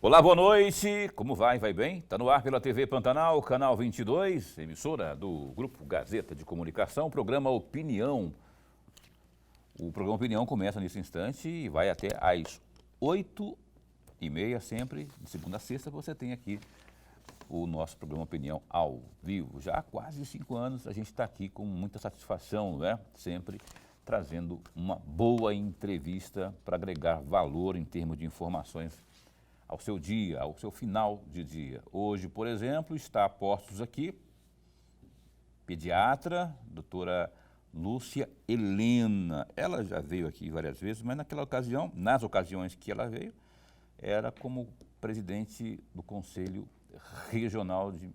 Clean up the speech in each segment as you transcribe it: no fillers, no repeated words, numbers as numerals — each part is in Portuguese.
Olá, boa noite. Como vai? Vai bem? Está no ar pela TV Pantanal, canal 22, emissora do Grupo Gazeta de Comunicação, programa Opinião. O programa Opinião começa nesse instante e vai até às 8h30, sempre, de segunda a sexta, você tem aqui o nosso programa Opinião ao vivo. Já há quase 5 anos a gente está aqui com muita satisfação, né? Sempre trazendo uma boa entrevista para agregar valor em termos de informações ao seu dia, ao seu final de dia. Hoje, por exemplo, está a postos aqui, pediatra, doutora Lúcia Helena. Ela já veio aqui várias vezes, mas naquela ocasião, nas ocasiões que ela veio, era como presidente do Conselho Regional de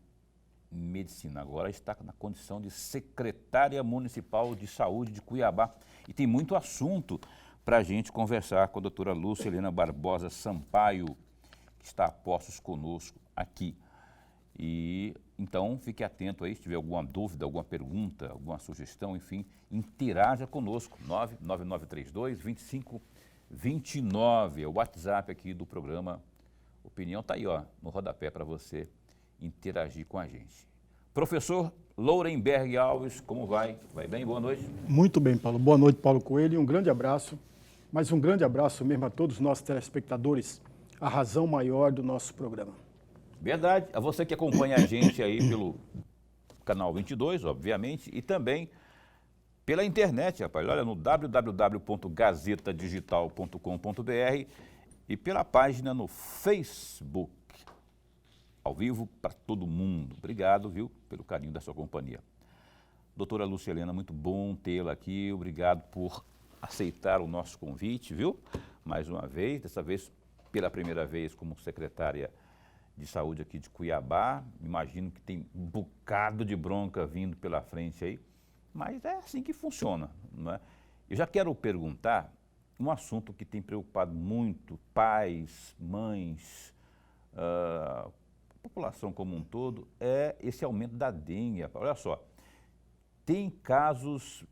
Medicina. Agora está na condição de secretária municipal de saúde de Cuiabá. E tem muito assunto para a gente conversar com a doutora Lúcia Helena Barbosa Sampaio, está a postos conosco aqui. E então fique atento aí, se tiver alguma dúvida, alguma pergunta, alguma sugestão, enfim, interaja conosco. 99932-2529 é o WhatsApp aqui do programa Opinião, está aí, ó, no rodapé para você interagir com a gente. Professor Lourenberg Alves, como vai? Vai bem? Boa noite. Muito bem, Paulo. Boa noite, Paulo Coelho, e um grande abraço, mas um grande abraço mesmo a todos os nossos telespectadores, a razão maior do nosso programa. Verdade. A você que acompanha a gente aí pelo canal 22, obviamente, e também pela internet, rapaz. Olha, no www.gazetadigital.com.br e pela página no Facebook, ao vivo para todo mundo. Obrigado, viu, pelo carinho da sua companhia. Doutora Lúcia Helena, muito bom tê-la aqui. Obrigado por aceitar o nosso convite, viu? Mais uma vez, dessa vez pela primeira vez como secretária de saúde aqui de Cuiabá. Imagino que tem um bocado de bronca vindo pela frente aí, mas é assim que funciona, não é? Eu já quero perguntar um assunto que tem preocupado muito pais, mães, a população como um todo, é esse aumento da dengue. Olha só, tem casos,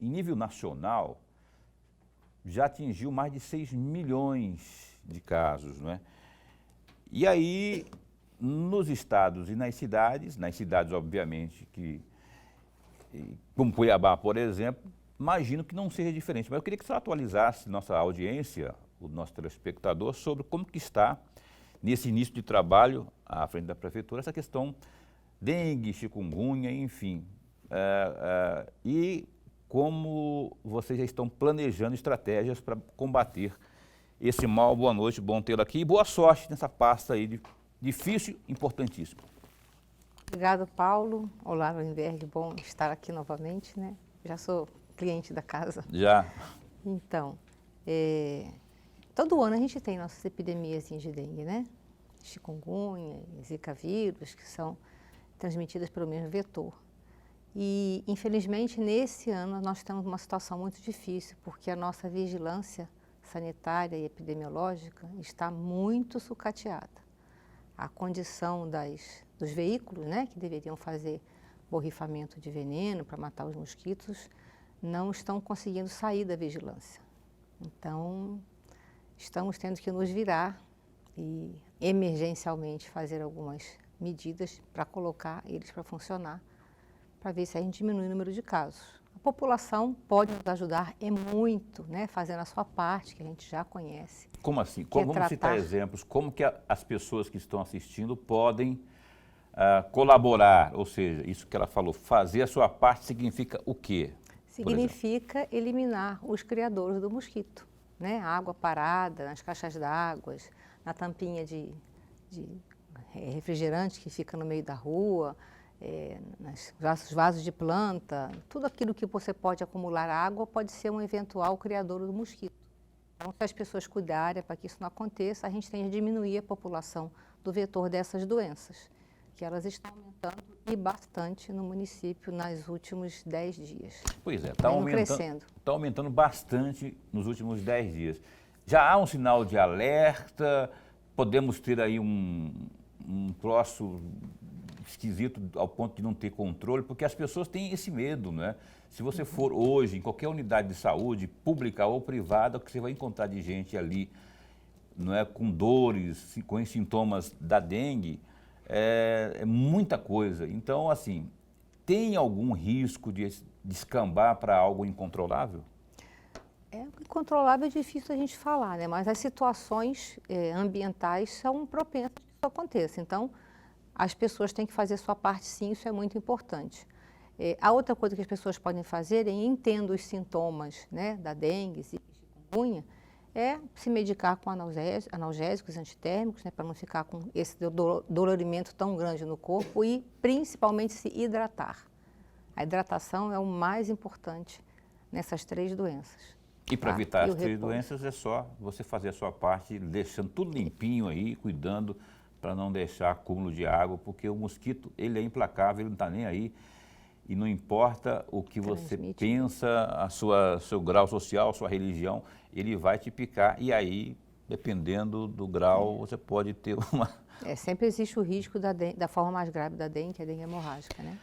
em nível nacional, já atingiu mais de 6 milhões de casos, não é? E aí, nos estados e nas cidades obviamente, como Cuiabá, por exemplo, imagino que não seja diferente, mas eu queria que você atualizasse nossa audiência, o nosso telespectador, sobre como que está, nesse início de trabalho, à frente da prefeitura, essa questão dengue, chikungunya, enfim, e como vocês já estão planejando estratégias para combater esse mal. Boa noite, bom tê-lo aqui e boa sorte nessa pasta aí, difícil, importantíssimo. Obrigado, Paulo. Olá, Lourenberg, bom estar aqui novamente, né? Já sou cliente da casa. Já. Então, todo ano a gente tem nossas epidemias de dengue, né? Chikungunya, Zika vírus, que são transmitidas pelo mesmo vetor. E, infelizmente, nesse ano nós temos uma situação muito difícil, porque a nossa vigilância sanitária e epidemiológica está muito sucateada. A condição dos veículos, né, que deveriam fazer borrifamento de veneno para matar os mosquitos, não estão conseguindo sair da vigilância. Então, estamos tendo que nos virar e emergencialmente fazer algumas medidas para colocar eles para funcionar, para ver se a gente diminui o número de casos. A população pode nos ajudar muito, né, fazendo a sua parte, que a gente já conhece. Como assim? Vamos citar exemplos. Como que as pessoas que estão assistindo podem colaborar? Ou seja, isso que ela falou, fazer a sua parte significa o quê? Significa eliminar os criadores do mosquito, né? Água parada nas caixas d'água, na tampinha de refrigerante que fica no meio da rua, nos vasos de planta, tudo aquilo que você pode acumular água pode ser um eventual criador do mosquito. Então, se as pessoas cuidarem para que isso não aconteça, a gente tem que diminuir a população do vetor dessas doenças, que elas estão aumentando e bastante no município nos últimos 10 dias. Pois é, está aumentando bastante nos últimos 10 dias. Já há um sinal de alerta? Podemos ter aí um troço esquisito ao ponto de não ter controle, porque as pessoas têm esse medo, né? Se você for hoje em qualquer unidade de saúde, pública ou privada, o que você vai encontrar de gente ali não é, com dores, com os sintomas da dengue, é muita coisa. Então, assim, tem algum risco de descambar para algo incontrolável? Incontrolável é difícil a gente falar, né? Mas as situações ambientais são propensas que isso aconteça. Então, as pessoas têm que fazer a sua parte, sim, isso é muito importante. A outra coisa que as pessoas podem fazer, entendendo os sintomas, né, da dengue, chikungunya, é se medicar com analgésicos antitérmicos, né, para não ficar com esse dolorimento tão grande no corpo e, principalmente, se hidratar. A hidratação é o mais importante nessas 3 doenças. E para evitar as 3 doenças é só você fazer a sua parte, deixando tudo limpinho aí, cuidando para não deixar acúmulo de água, porque o mosquito, ele é implacável, ele não está nem aí. E não importa o que você pensa, seu grau social, sua religião, ele vai te picar. E aí, dependendo do grau, você pode ter uma... Sempre existe o risco da forma mais grave da dengue, que é a dengue hemorrágica, né?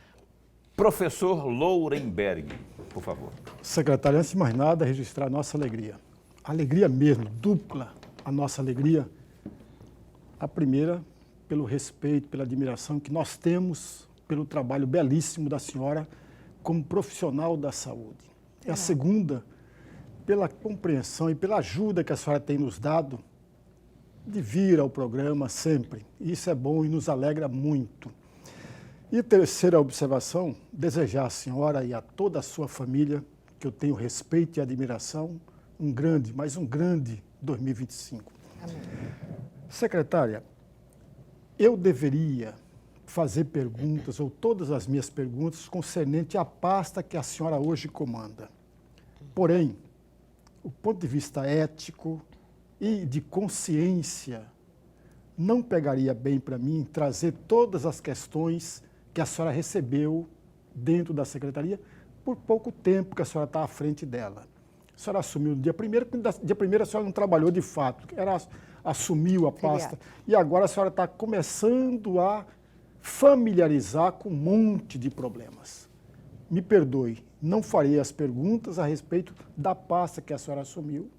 Professor Lourenberg, por favor. Secretário, antes de mais nada, registrar a nossa alegria. Alegria mesmo, dupla a nossa alegria. A primeira, pelo respeito, pela admiração que nós temos pelo trabalho belíssimo da senhora como profissional da saúde. E a segunda, pela compreensão e pela ajuda que a senhora tem nos dado de vir ao programa sempre. Isso é bom e nos alegra muito. E terceira observação, desejar à senhora e a toda a sua família, que eu tenho respeito e admiração, um grande 2025. Amém. Secretária, eu deveria fazer perguntas, ou todas as minhas perguntas, concernente à pasta que a senhora hoje comanda. Porém, o ponto de vista ético e de consciência, não pegaria bem para mim trazer todas as questões que a senhora recebeu dentro da secretaria por pouco tempo que a senhora está à frente dela. A senhora assumiu no dia 1º, porque dia 1º a senhora não trabalhou de fato, assumiu a pasta, e agora a senhora está começando a familiarizar com um monte de problemas. Me perdoe, não farei as perguntas a respeito da pasta que a senhora assumiu.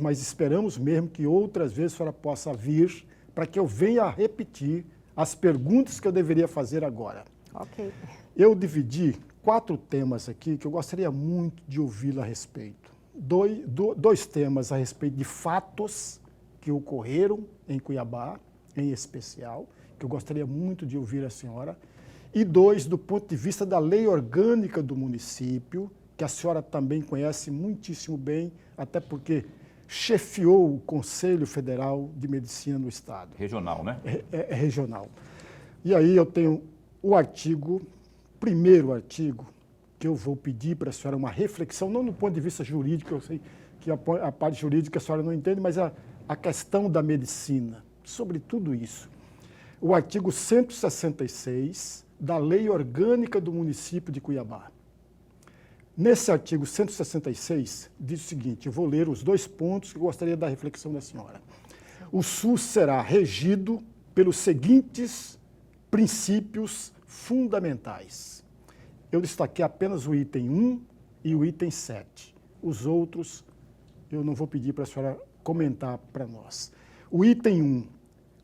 Mas esperamos mesmo que outras vezes a senhora possa vir para que eu venha a repetir as perguntas que eu deveria fazer agora. Ok. Eu dividi 4 temas aqui que eu gostaria muito de ouvi-la a respeito. Dois temas a respeito de fatos que ocorreram em Cuiabá, em especial, que eu gostaria muito de ouvir a senhora, e 2 do ponto de vista da lei orgânica do município, que a senhora também conhece muitíssimo bem, até porque chefiou o Conselho Federal de Medicina no Estado. Regional, né? É regional. E aí eu tenho o primeiro artigo, que eu vou pedir para a senhora uma reflexão, não no ponto de vista jurídico, eu sei que a parte jurídica a senhora não entende, mas a questão da medicina, sobre tudo isso. O artigo 166 da Lei Orgânica do Município de Cuiabá. Nesse artigo 166, diz o seguinte, eu vou ler os 2 pontos que eu gostaria da reflexão da senhora. O SUS será regido pelos seguintes princípios fundamentais. Eu destaquei apenas o item 1 e o item 7. Os outros eu não vou pedir para a senhora comentar para nós. O item 1,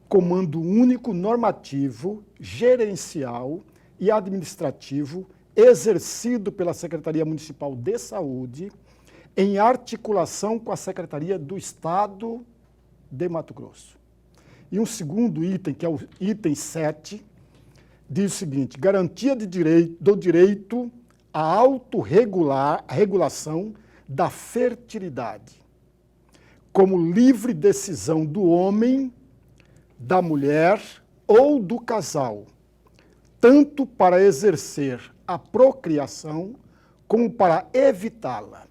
comando único normativo, gerencial e administrativo exercido pela Secretaria Municipal de Saúde em articulação com a Secretaria do Estado de Mato Grosso. E um segundo item, que é o item 7, diz o seguinte, garantia do direito à autorregulação da fertilidade, como livre decisão do homem, da mulher ou do casal, tanto para exercer a procriação como para evitá-la,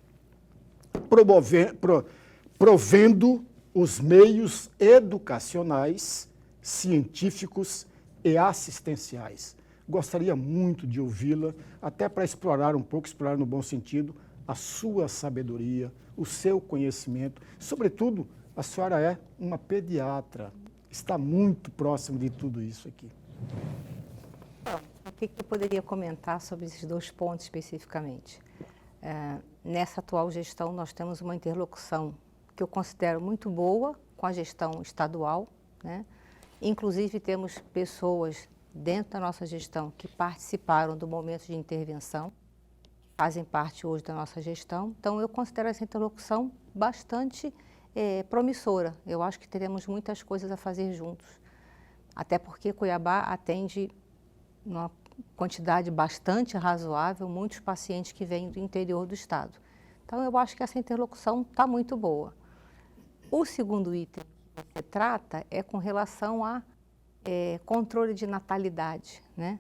provendo os meios educacionais, científicos e assistenciais. Gostaria muito de ouvi-la, até para explorar no bom sentido, a sua sabedoria, o seu conhecimento. Sobretudo, a senhora é uma pediatra, está muito próximo de tudo isso aqui. O que eu poderia comentar sobre esses 2 pontos especificamente? Nessa atual gestão, nós temos uma interlocução que eu considero muito boa com a gestão estadual, né? Inclusive temos pessoas dentro da nossa gestão que participaram do momento de intervenção, fazem parte hoje da nossa gestão. Então eu considero essa interlocução bastante promissora. Eu acho que teremos muitas coisas a fazer juntos, até porque Cuiabá atende uma quantidade bastante razoável, muitos pacientes que vêm do interior do estado. Então eu acho que essa interlocução está muito boa. O segundo item que você trata é com relação a controle de natalidade, né?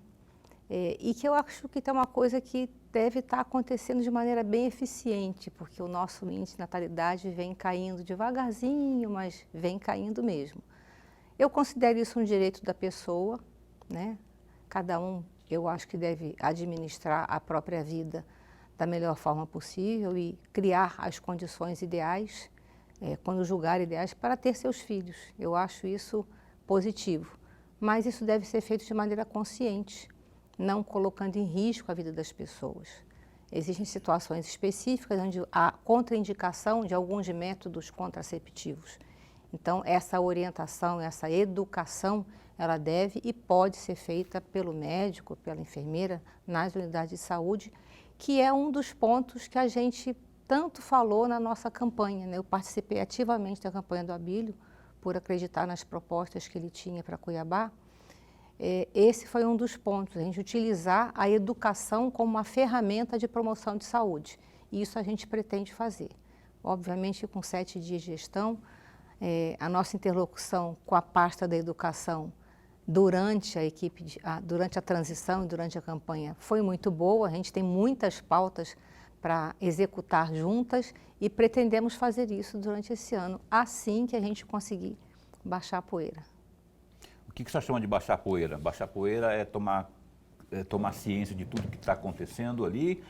E que eu acho que tem uma coisa que deve estar acontecendo de maneira bem eficiente, porque o nosso índice de natalidade vem caindo devagarzinho, mas vem caindo mesmo. Eu considero isso um direito da pessoa, né? Cada um, eu acho que deve administrar a própria vida da melhor forma possível e criar as condições ideais, quando julgar ideais, para ter seus filhos. Eu acho isso positivo, mas isso deve ser feito de maneira consciente, não colocando em risco a vida das pessoas. Existem situações específicas onde há contraindicação de alguns métodos contraceptivos. Então, essa orientação, essa educação, ela deve e pode ser feita pelo médico, pela enfermeira, nas unidades de saúde, que é um dos pontos que a gente tanto falou na nossa campanha, né? Eu participei ativamente da campanha do Abílio, por acreditar nas propostas que ele tinha para Cuiabá. Esse foi um dos pontos, a gente utilizar a educação como uma ferramenta de promoção de saúde. E isso a gente pretende fazer. Obviamente, com 7 dias de gestão, a nossa interlocução com a pasta da educação durante durante a transição e durante a campanha foi muito boa. A gente tem muitas pautas para executar juntas e pretendemos fazer isso durante esse ano, assim que a gente conseguir baixar a poeira. O que você chama de baixar a poeira? Baixar a poeira é tomar ciência de tudo que está acontecendo ali,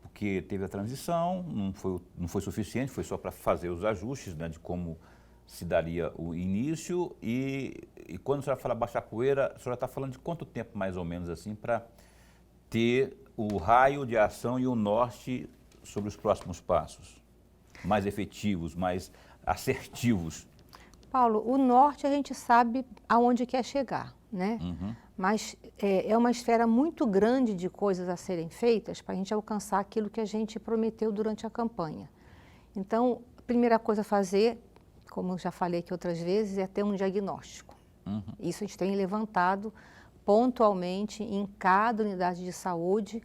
porque teve a transição, não foi suficiente, foi só para fazer os ajustes, né, de como se daria o início. E quando a senhora fala baixar a poeira, a senhora está falando de quanto tempo, mais ou menos assim, para ter o raio de ação e o norte sobre os próximos passos, mais efetivos, mais assertivos? Paulo, o norte a gente sabe aonde quer chegar, né? Uhum. Mas é uma esfera muito grande de coisas a serem feitas para a gente alcançar aquilo que a gente prometeu durante a campanha. Então, a primeira coisa a fazer, como eu já falei aqui outras vezes, é ter um diagnóstico. Uhum. Isso a gente tem levantado pontualmente em cada unidade de saúde,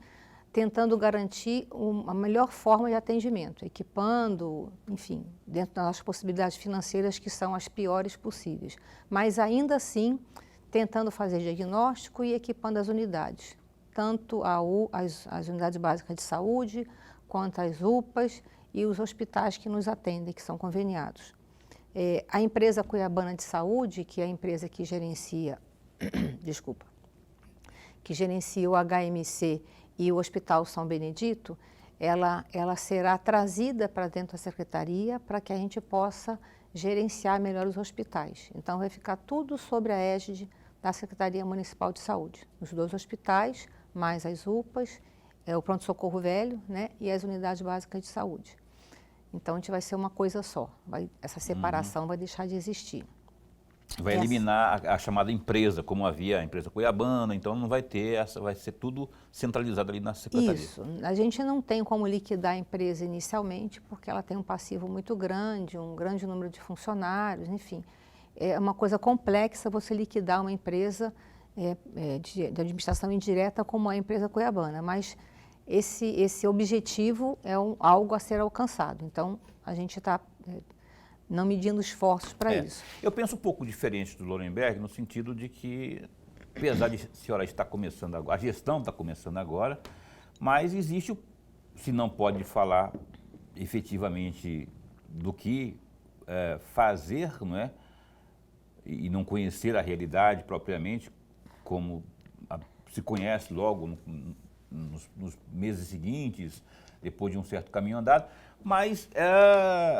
tentando garantir uma melhor forma de atendimento, equipando, enfim, dentro das nossas possibilidades financeiras, que são as piores possíveis. Mas ainda assim, tentando fazer diagnóstico e equipando as unidades, tanto as unidades básicas de saúde, quanto as UPAs e os hospitais que nos atendem, que são conveniados. A empresa Cuiabana de Saúde, que é a empresa que gerencia, que gerencia o HMC e o Hospital São Benedito, ela será trazida para dentro da secretaria para que a gente possa gerenciar melhor os hospitais. Então, vai ficar tudo sobre a égide da Secretaria Municipal de Saúde. Os 2 hospitais, mais as UPAs, o pronto-socorro velho, né, e as unidades básicas de saúde. Então, a gente vai ser uma coisa só. Essa separação vai deixar de existir. Vai eliminar a chamada empresa, como havia a empresa Cuiabana, então não vai ter vai ser tudo centralizado ali na secretaria. Isso, a gente não tem como liquidar a empresa inicialmente, porque ela tem um passivo muito grande, um grande número de funcionários, enfim. É uma coisa complexa você liquidar uma empresa de administração indireta como a empresa Cuiabana, mas esse objetivo é algo a ser alcançado. Então, a gente está não medindo esforços para isso. Eu penso um pouco diferente do Lorenberg, no sentido de que, apesar de a senhora estar começando agora, a gestão está começando agora, mas existe, se não pode falar efetivamente do que fazer, não é? E não conhecer a realidade propriamente, como se conhece logo nos meses seguintes, depois de um certo caminho andado, mas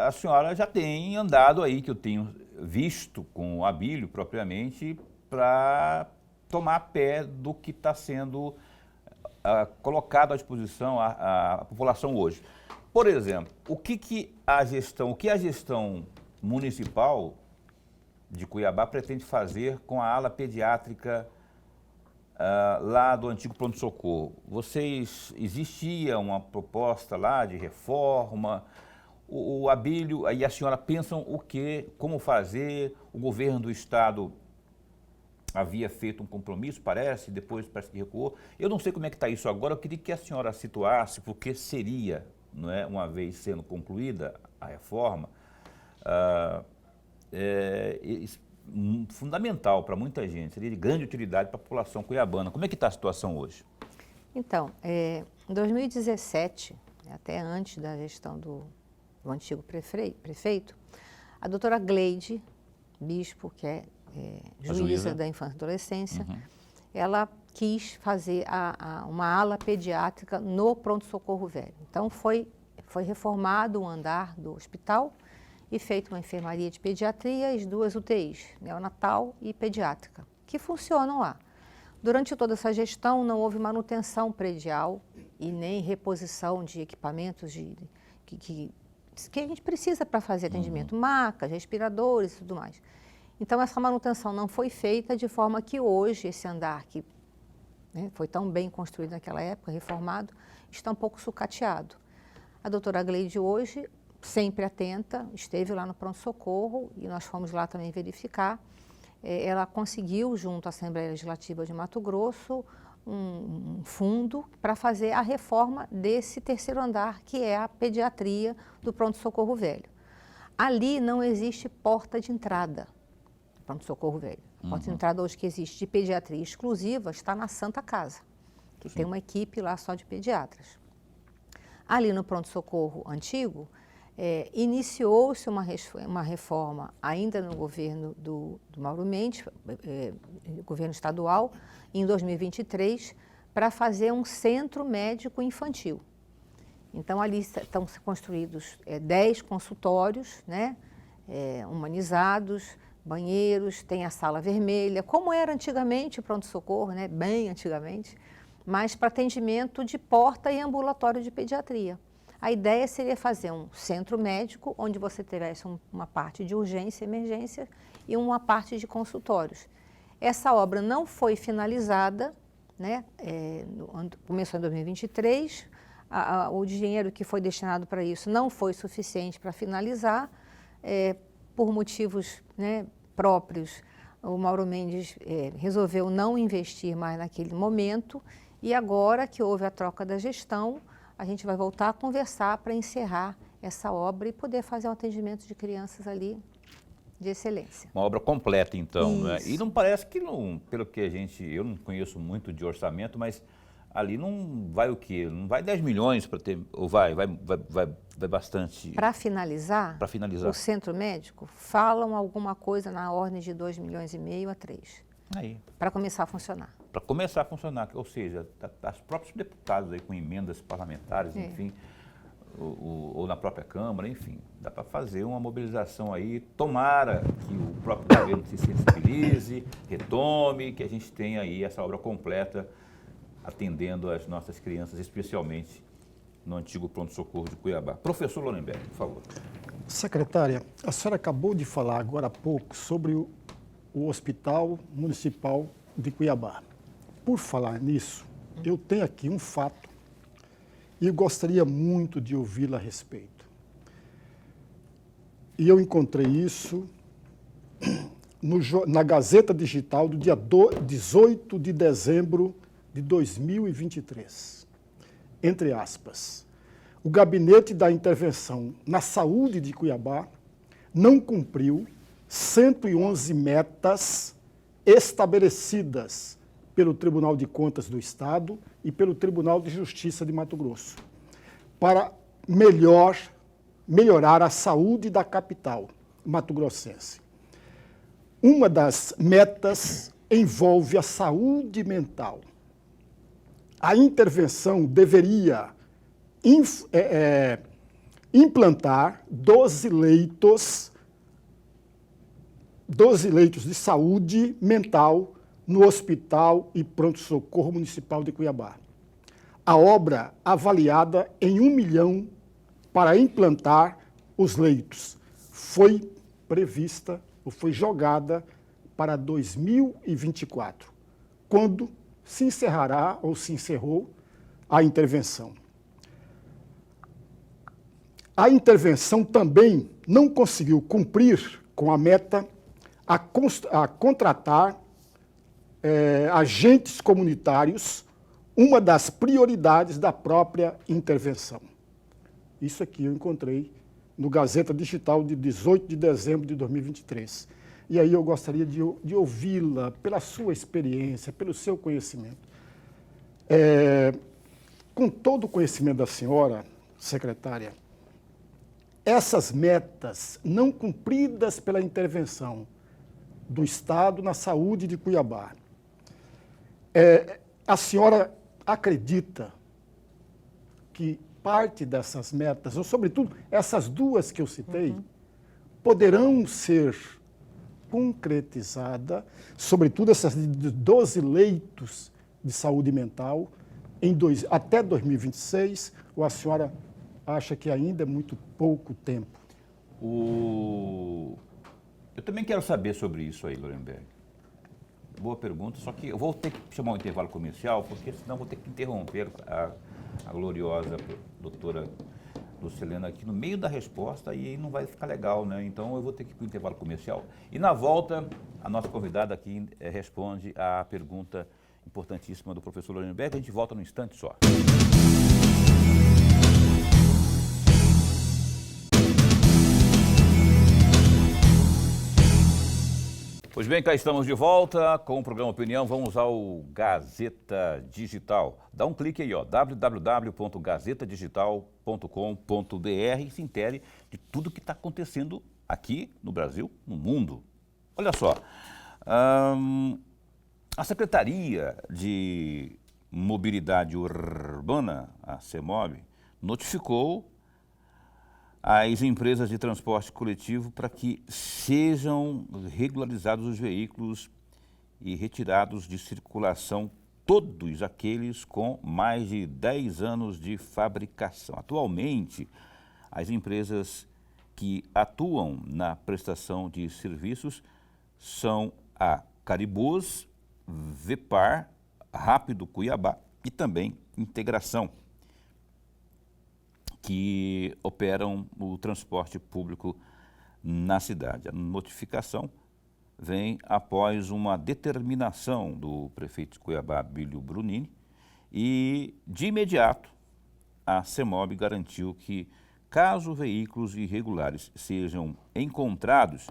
a senhora já tem andado aí, que eu tenho visto com o Abílio propriamente, para tomar pé do que está sendo colocado à disposição à população hoje. Por exemplo, o que a gestão municipal de Cuiabá pretende fazer com a ala pediátrica lá do antigo pronto-socorro? Existia uma proposta lá de reforma? O Abílio e a senhora pensam o quê? Como fazer? O governo do estado havia feito um compromisso, depois parece que recuou. Eu não sei como é que está isso agora, eu queria que a senhora situasse, porque seria, não é, uma vez sendo concluída a reforma, fundamental para muita gente, seria de grande utilidade para a população cuiabana. Como é que está a situação hoje? Então, em 2017, até antes da gestão do antigo prefeito, a doutora Gleide Bispo, que é juíza da infância e adolescência, ela quis fazer uma ala pediátrica no pronto-socorro velho. Então, foi reformado um andar do hospital e feita uma enfermaria de pediatria e as 2 UTIs, neonatal e pediátrica, que funcionam lá. Durante toda essa gestão, não houve manutenção predial e nem reposição de equipamentos que a gente precisa para fazer atendimento, macas, respiradores e tudo mais. Então, essa manutenção não foi feita, de forma que hoje esse andar, que foi tão bem construído naquela época, reformado, está um pouco sucateado. A doutora Gleide hoje, sempre atenta, esteve lá no pronto-socorro e nós fomos lá também verificar. Ela conseguiu, junto à Assembleia Legislativa de Mato Grosso, um fundo para fazer a reforma desse 3º andar, que é a pediatria do pronto-socorro velho. Ali não existe porta de entrada do pronto-socorro velho. A porta de entrada hoje que existe de pediatria exclusiva está na Santa Casa, que tem uma equipe lá só de pediatras. Ali no pronto-socorro antigo, iniciou-se uma reforma ainda no governo do Mauro Mendes, governo estadual, em 2023, para fazer um centro médico infantil. Então, ali estão construídos 10 consultórios, né, humanizados, banheiros, tem a sala vermelha, como era antigamente o pronto-socorro, né, bem antigamente, mas para atendimento de porta e ambulatório de pediatria. A ideia seria fazer um centro médico, onde você tivesse uma parte de urgência e emergência e uma parte de consultórios. Essa obra não foi finalizada, né? Começou em 2023, o dinheiro que foi destinado para isso não foi suficiente para finalizar, por motivos, né, próprios. O Mauro Mendes resolveu não investir mais naquele momento e agora que houve a troca da gestão, a gente vai voltar a conversar para encerrar essa obra e poder fazer um atendimento de crianças ali de excelência. Uma obra completa, então, né? E não parece que, pelo que eu não conheço muito de orçamento, mas ali não vai o quê? Não vai 10 milhões para ter, ou vai bastante? Para finalizar, o centro médico, falam alguma coisa na ordem de 2,5 milhões a 3. Aí. Para começar a funcionar. Para começar a funcionar, ou seja, os próprios deputados aí com emendas parlamentares, enfim, ou na própria Câmara, enfim, dá para fazer uma mobilização aí, tomara que o próprio governo se sensibilize, retome, que a gente tenha aí essa obra completa atendendo as nossas crianças, especialmente no antigo pronto-socorro de Cuiabá. Professor Lorenberg, por favor. Secretária, a senhora acabou de falar agora há pouco sobre o Hospital Municipal de Cuiabá. Por falar nisso, eu tenho aqui um fato e eu gostaria muito de ouvi-la a respeito. E eu encontrei isso na Gazeta Digital do dia 18 de dezembro de 2023. Entre aspas, o Gabinete da Intervenção na Saúde de Cuiabá não cumpriu 111 metas estabelecidas pelo Tribunal de Contas do Estado e pelo Tribunal de Justiça de Mato Grosso para melhorar a saúde da capital mato-grossense. Uma das metas envolve a saúde mental. A intervenção deveria implantar 12 leitos de saúde mental no Hospital e Pronto-Socorro Municipal de Cuiabá. A obra avaliada em R$ para implantar os leitos. Foi prevista ou foi jogada para 2024, quando se encerrará ou se encerrou a intervenção. A intervenção também não conseguiu cumprir com a meta a contratar agentes comunitários, uma das prioridades da própria intervenção. Isso aqui eu encontrei no Gazeta Digital de 18 de dezembro de 2023. E aí eu gostaria de ouvi-la pela sua experiência, pelo seu conhecimento. Com todo o conhecimento da senhora, secretária, essas metas não cumpridas pela intervenção do Estado na saúde de Cuiabá, a senhora acredita que parte dessas metas, ou sobretudo essas duas que eu citei, poderão ser concretizadas, sobretudo essas 12 leitos de saúde mental, até 2026, ou a senhora acha que ainda é muito pouco tempo? Eu também quero saber sobre isso aí, Lorenberg. Boa pergunta, só que eu vou ter que chamar um intervalo comercial, porque senão vou ter que interromper a gloriosa doutora Lucilena aqui no meio da resposta e aí não vai ficar legal, né? Então eu vou ter que ir para o intervalo comercial. E na volta, a nossa convidada aqui responde a pergunta importantíssima do professor Lorenberg. A gente volta num instante só. Pois bem, cá estamos de volta com o programa Opinião. Vamos ao Gazeta Digital. Dá um clique aí, ó, www.gazetadigital.com.br e se intere de tudo que está acontecendo aqui no Brasil, no mundo. Olha só, a Secretaria de Mobilidade Urbana, a CEMOB, notificou as empresas de transporte coletivo para que sejam regularizados os veículos e retirados de circulação todos aqueles com mais de 10 anos de fabricação. Atualmente, as empresas que atuam na prestação de serviços são a Caribus, Vepar, Rápido Cuiabá e também Integração, que operam o transporte público na cidade. A notificação vem após uma determinação do prefeito de Cuiabá, Abílio Brunini, e, de imediato, a CEMOB garantiu que, caso veículos irregulares sejam encontrados,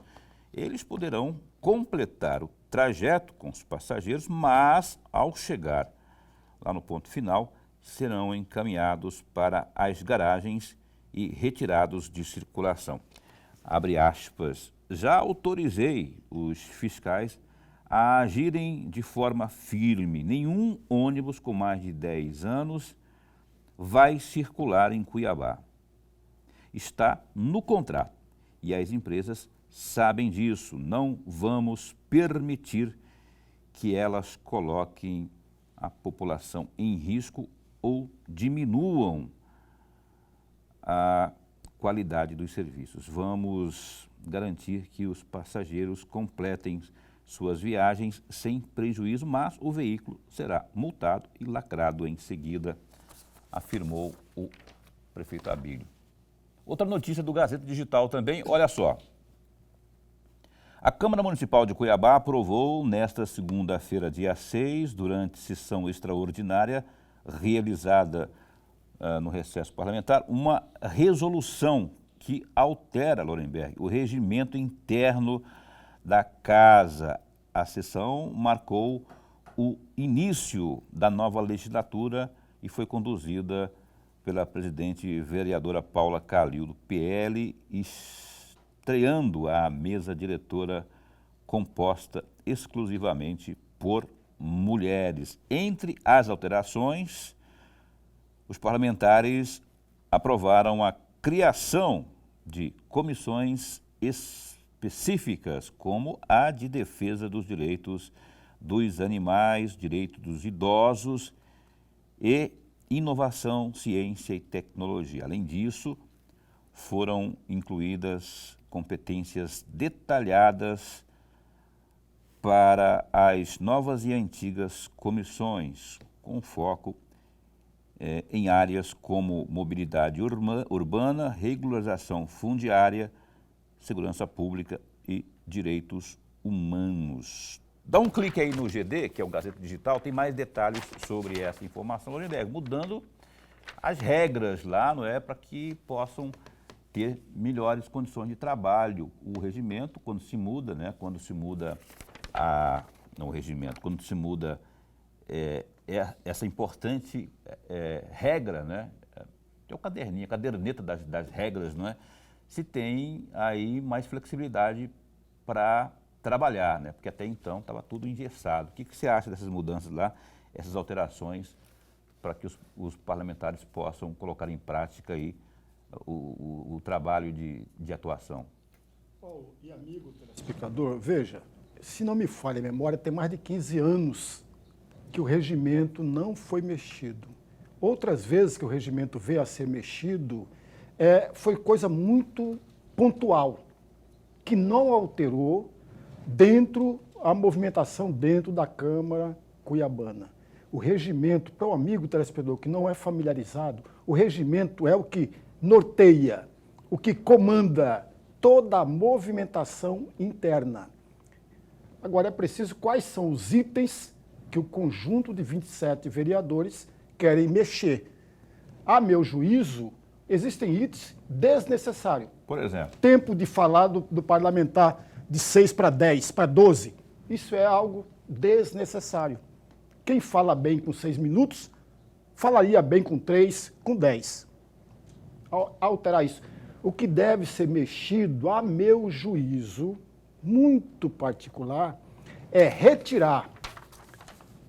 eles poderão completar o trajeto com os passageiros, mas, ao chegar lá no ponto final, serão encaminhados para as garagens e retirados de circulação. Abre aspas, já autorizei os fiscais a agirem de forma firme. Nenhum ônibus com mais de 10 anos vai circular em Cuiabá. Está no contrato e as empresas sabem disso. Não vamos permitir que elas coloquem a população em risco ou diminuam a qualidade dos serviços. Vamos garantir que os passageiros completem suas viagens sem prejuízo, mas o veículo será multado e lacrado em seguida, afirmou o prefeito Abílio. Outra notícia do Gazeta Digital também, olha só. A Câmara Municipal de Cuiabá aprovou nesta segunda-feira, dia 6, durante sessão extraordinária, realizada no recesso parlamentar, uma resolução que altera, Lorenberg, o regimento interno da Casa. A sessão marcou o início da nova legislatura e foi conduzida pela presidente vereadora Paula Calil, do PL, estreando a mesa diretora composta exclusivamente por mulheres. Entre as alterações, os parlamentares aprovaram a criação de comissões específicas, como a de defesa dos direitos dos animais, direitos dos idosos e inovação, ciência e tecnologia. Além disso, foram incluídas competências detalhadas para as novas e antigas comissões, com foco em áreas como mobilidade urbana, regularização fundiária, segurança pública e direitos humanos. Dá um clique aí no GD, que é o Gazeta Digital, tem mais detalhes sobre essa informação, mudando as regras lá, não é, para que possam ter melhores condições de trabalho. O regimento, quando se muda, né, quando se muda essa importante regra, né, tem o caderninho, a caderneta das regras, não é, se tem aí mais flexibilidade para trabalhar, né, porque até então estava tudo engessado. O que você acha dessas mudanças lá, essas alterações, para que os parlamentares possam colocar em prática aí o trabalho de atuação? Paulo e amigo telespectador, veja, se não me falha a memória, tem mais de 15 anos que o regimento não foi mexido. Outras vezes que o regimento veio a ser mexido, foi coisa muito pontual, que não alterou a movimentação dentro da Câmara Cuiabana. O regimento, para o amigo telespectador que não é familiarizado, o regimento é o que norteia, o que comanda toda a movimentação interna. Agora é preciso quais são os itens que o conjunto de 27 vereadores querem mexer. A meu juízo, existem itens desnecessários. Por exemplo? Tempo de falar do parlamentar de 6 para 10, para 12. Isso é algo desnecessário. Quem fala bem com 6 minutos, falaria bem com 3, com 10. Alterar isso. O que deve ser mexido, a meu juízo, muito particular, é retirar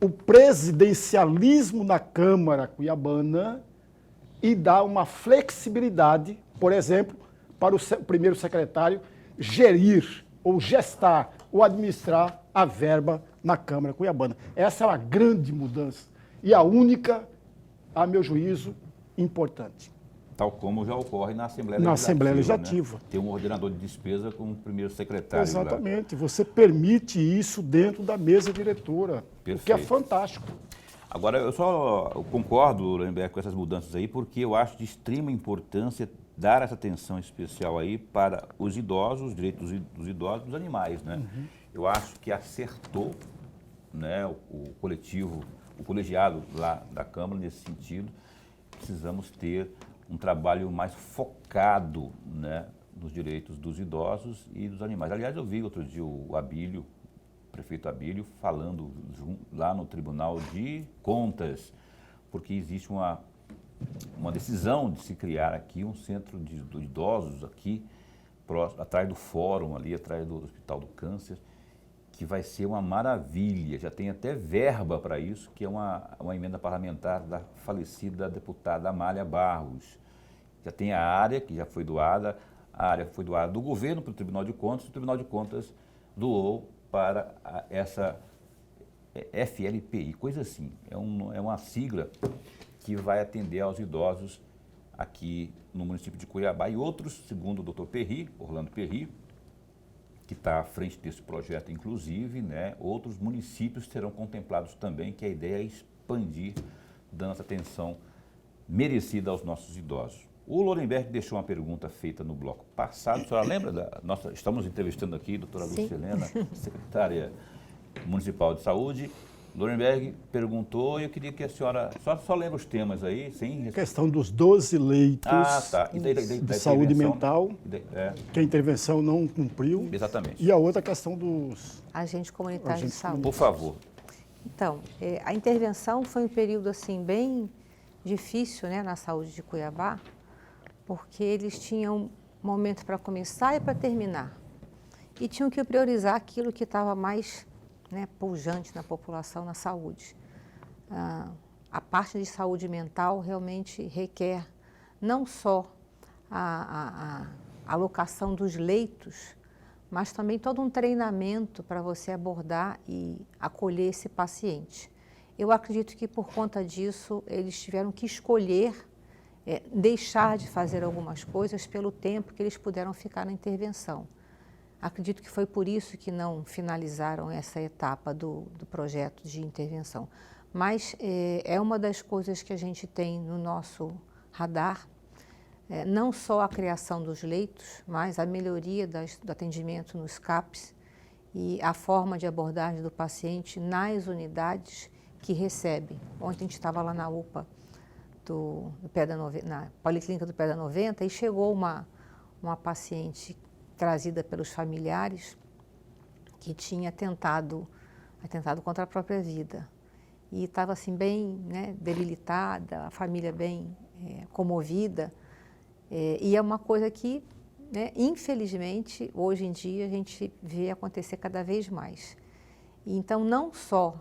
o presidencialismo na Câmara Cuiabana e dar uma flexibilidade, por exemplo, para o primeiro secretário gerir ou gestar ou administrar a verba na Câmara Cuiabana. Essa é uma grande mudança e a única, a meu juízo, importante. Tal como já ocorre na Assembleia Legislativa. Na Assembleia Legislativa. Né? Tem um ordenador de despesa com o primeiro secretário. Exatamente. Lá. Você permite isso dentro da mesa diretora, o que é fantástico. Agora, eu só concordo, Lorenberg, com essas mudanças aí, porque eu acho de extrema importância dar essa atenção especial aí para os idosos, os direitos dos idosos e dos animais, né? Uhum. Eu acho que acertou, né, o colegiado lá da Câmara nesse sentido. Precisamos ter um trabalho mais focado, né, nos direitos dos idosos e dos animais. Aliás, eu vi outro dia o Abílio, o prefeito Abílio, falando lá no Tribunal de Contas, porque existe uma decisão de se criar aqui um centro de idosos aqui, atrás do fórum ali, atrás do Hospital do Câncer, que vai ser uma maravilha. Já tem até verba para isso, que é uma emenda parlamentar da falecida deputada Amália Barros. Já tem a área que já foi doada, do governo para o Tribunal de Contas, o Tribunal de Contas doou para essa FLPI, coisa assim. É uma sigla que vai atender aos idosos aqui no município de Cuiabá e outros, segundo o Dr. Perry, Orlando Perry, que está à frente desse projeto, inclusive, né, outros municípios serão contemplados também, que a ideia é expandir, dando essa atenção merecida aos nossos idosos. O Lorenberg deixou uma pergunta feita no bloco passado. A senhora lembra estamos entrevistando aqui a doutora Lúcia Helena, secretária municipal de saúde. Lorenberg perguntou e eu queria que a senhora só lembre os temas aí, sim? A questão dos 12 leitos de saúde mental, que a intervenção não cumpriu. Exatamente. E a outra questão dos agentes comunitários de saúde. Por favor. Então, a intervenção foi um período assim bem difícil, né, na saúde de Cuiabá, porque eles tinham um momento para começar e para terminar. E tinham que priorizar aquilo que estava mais, né, pujante na população, na saúde. A parte de saúde mental realmente requer não só a alocação dos leitos, mas também todo um treinamento para você abordar e acolher esse paciente. Eu acredito que por conta disso eles tiveram que escolher deixar de fazer algumas coisas pelo tempo que eles puderam ficar na intervenção. Acredito que foi por isso que não finalizaram essa etapa do projeto de intervenção. Mas é uma das coisas que a gente tem no nosso radar, não só a criação dos leitos, mas a melhoria do atendimento nos CAPs e a forma de abordagem do paciente nas unidades que recebem. Ontem a gente estava lá na UPA, na Policlínica do Pé da 90, e chegou uma paciente trazida pelos familiares que tinha atentado contra a própria vida. E estava assim bem, né, debilitada, a família bem comovida. E é uma coisa que, né, infelizmente, hoje em dia a gente vê acontecer cada vez mais. Então, não só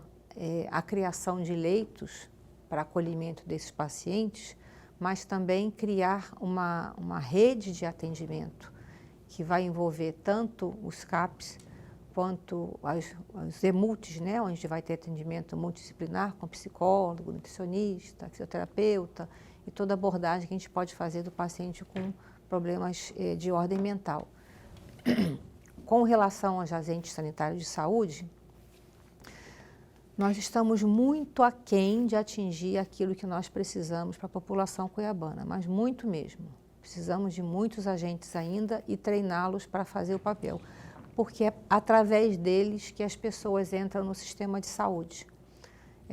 a criação de leitos para acolhimento desses pacientes, mas também criar uma rede de atendimento que vai envolver tanto os CAPs quanto os EMUTs, né, onde vai ter atendimento multidisciplinar com psicólogo, nutricionista, fisioterapeuta e toda a abordagem que a gente pode fazer do paciente com problemas de ordem mental. Com relação aos agentes sanitários de saúde, nós estamos muito aquém de atingir aquilo que nós precisamos para a população cuiabana, mas muito mesmo. Precisamos de muitos agentes ainda e treiná-los para fazer o papel, porque é através deles que as pessoas entram no sistema de saúde.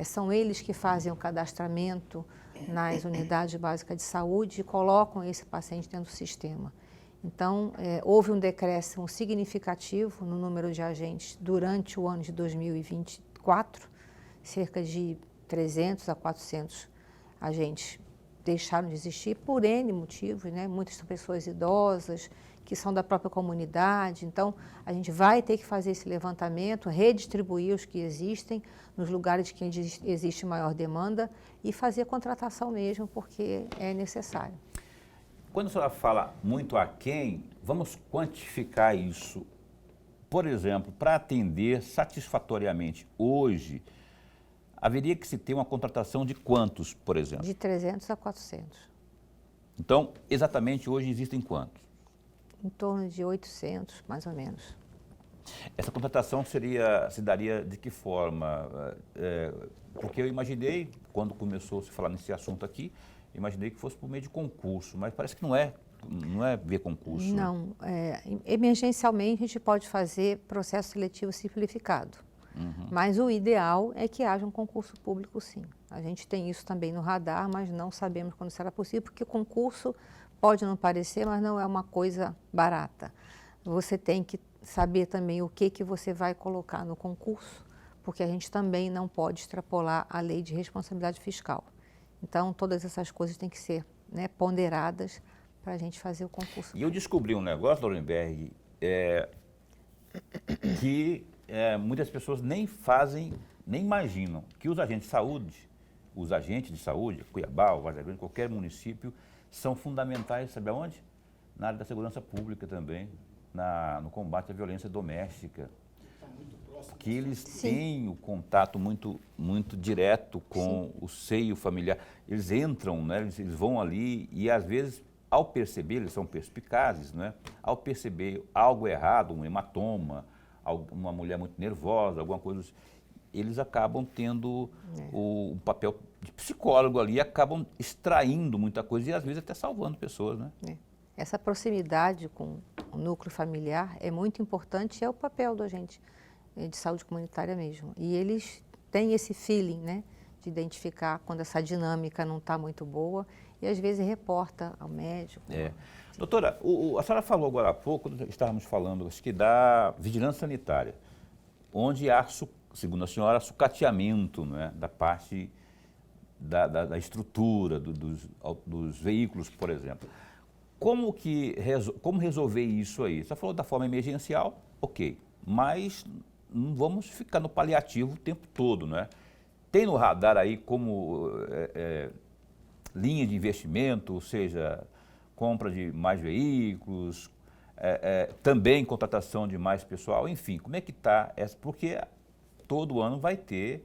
São eles que fazem o cadastramento nas unidades básicas de saúde e colocam esse paciente dentro do sistema. Então, houve um decréscimo significativo no número de agentes durante o ano de 2024, cerca de 300 a 400 agentes deixaram de existir por N motivos, né? Muitas são pessoas idosas, que são da própria comunidade. Então, a gente vai ter que fazer esse levantamento, redistribuir os que existem nos lugares que existe maior demanda e fazer a contratação mesmo, porque é necessário. Quando a senhora fala muito aquém, vamos quantificar isso. Por exemplo, para atender satisfatoriamente hoje, haveria que se ter uma contratação de quantos, por exemplo? De 300 a 400. Então, exatamente hoje existem quantos? Em torno de 800, mais ou menos. Essa contratação se daria de que forma? Porque eu imaginei, quando começou a se falar nesse assunto aqui, imaginei que fosse por meio de concurso, mas parece que não é via concurso. Não, emergencialmente a gente pode fazer processo seletivo simplificado. Mas o ideal é que haja um concurso público, sim. A gente tem isso também no radar, mas não sabemos quando será possível, porque concurso pode não parecer, mas não é uma coisa barata. Você tem que saber também o que você vai colocar no concurso, porque a gente também não pode extrapolar a lei de responsabilidade fiscal. Então, todas essas coisas têm que ser, né, ponderadas para a gente fazer o concurso. E eu descobri um negócio, Lorenberg, que muitas pessoas nem imaginam que os agentes de saúde, Cuiabá, Vargem Grande, qualquer município, são fundamentais, sabe aonde? Na área da segurança pública também, no combate à violência doméstica. Que eles têm o contato muito, muito direto com o seio familiar. Eles entram, né, eles vão ali e às vezes, ao perceber, eles são perspicazes, né, ao perceber algo errado, um hematoma, uma mulher muito nervosa, alguma coisa, eles acabam tendo o papel de psicólogo ali, acabam extraindo muita coisa e às vezes até salvando pessoas, né? Essa proximidade com o núcleo familiar é muito importante e é o papel do agente de saúde comunitária mesmo. E eles têm esse feeling, né, de identificar quando essa dinâmica não está muito boa e às vezes reporta ao médico. Doutora, a senhora falou agora há pouco, estávamos falando, acho que da vigilância sanitária, onde há, segundo a senhora, sucateamento, né, da parte da estrutura, dos veículos, por exemplo. Como resolver isso aí? Você falou da forma emergencial, ok, mas não vamos ficar no paliativo o tempo todo, né? Tem no radar aí como linha de investimento, ou seja, compra de mais veículos, também contratação de mais pessoal, enfim, como é que está essa? Porque todo ano vai ter